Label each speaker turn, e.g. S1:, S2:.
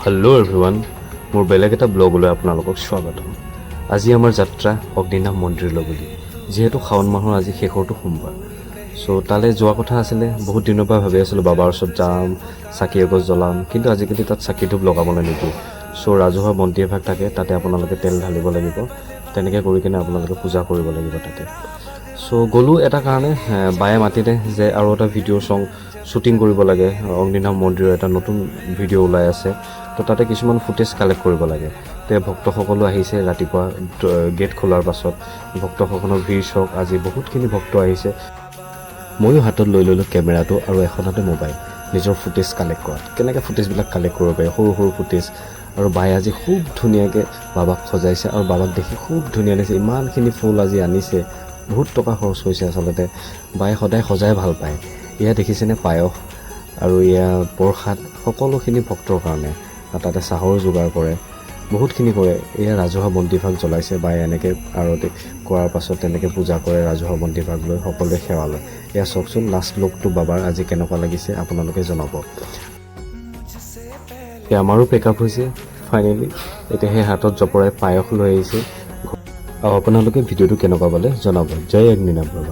S1: Hello' everyone, মোৰ বেলেগ এটা ব্লগলৈ আপোনালোকক স্বাগতম। আজি আমাৰ যাত্ৰা অগ্নিনাভ মন্দিৰলৈ বুলি, যিহেতু শাওণ মাহৰ আজি শেষৰটো সোমবাৰ। চ' তালৈ যোৱা কথা আছিলে। বহুত দিনৰ পৰা ভাবি আছিলোঁ বাবাৰ ওচৰত যাম, চাকি এগছ জ্বলাম, কিন্তু আজিকালি তাত চাকি ধূপ লগাবলৈ নিদিয়ে। চ' ৰাজহুৱা বন্তি এভাগ থাকে, তাতে আপোনালোকে তেল ঢালিব লাগিব। তেনেকৈ কৰি কিনে আপোনালোকে পূজা কৰিব লাগিব তাতে। চ' গ'লোঁ এটা কাৰণে, বায়ে মাতিলে যে আৰু এটা ভিডিঅ' শ্বুটিং কৰিব লাগে। অগ্নিনাভ মন্দিৰৰ এটা নতুন ভিডিঅ' ওলাই আছে, তো তাতে কিছুমান ফুটেজ কালেক্ট কৰিব লাগে। তে ভক্তসকলো আহিছে ৰাতিপুৱা গেট খোলাৰ পাছত। ভক্তসকলৰ ভিৰ চাওক, আজি বহুতখিনি ভক্ত আহিছে। ময়ো হাতত লৈ ল'লোঁ কেমেৰাটো আৰু এখন হাতে মোবাইল, নিজৰ ফুটেজ কালেক্ট কৰাত। কেনেকৈ ফুটেজবিলাক কালেক্ট কৰিব পাৰি, সৰু সৰু ফুটেজ। আৰু বায়ে আজি খুব ধুনীয়াকৈ বাবাক সজাইছে, আৰু বাবাক দেখি খুব ধুনীয়া লাগিছে। ইমানখিনি ফুল আজি আনিছে, বহুত টকা খৰচ কৰিছে আচলতে। বায়ে সদায় সজাই ভাল পায়। এয়া দেখিছেনে, পায়স আৰু এয়া প্ৰসাদ, সকলোখিনি ভক্তৰ কাৰণে। তাতে চাহৰ যোগাৰ কৰে, বহুতখিনি কৰে। এয়া ৰাজহুৱা বন্তিভাগ জ্বলাইছে বায়ে, এনেকৈ আৰতি কৰাৰ পাছত তেনেকৈ পূজা কৰে। ৰাজহুৱা বন্তিভাগ লৈ সকলোৱে সেৱা লয়। এয়া চাওকচোন, লাষ্ট লুকটো বাবাৰ আজি কেনেকুৱা লাগিছে আপোনালোকে জনাব। এয়া আমাৰো পেকআপ হৈছে ফাইনেলি। এতিয়া সেই হাতত জপৰাই পায়স লৈ আহিছে। আৰু আপোনালোকে ভিডিঅ'টো কেনেকুৱা পালে জনাব। জয় অগ্নিনাভ বাবা।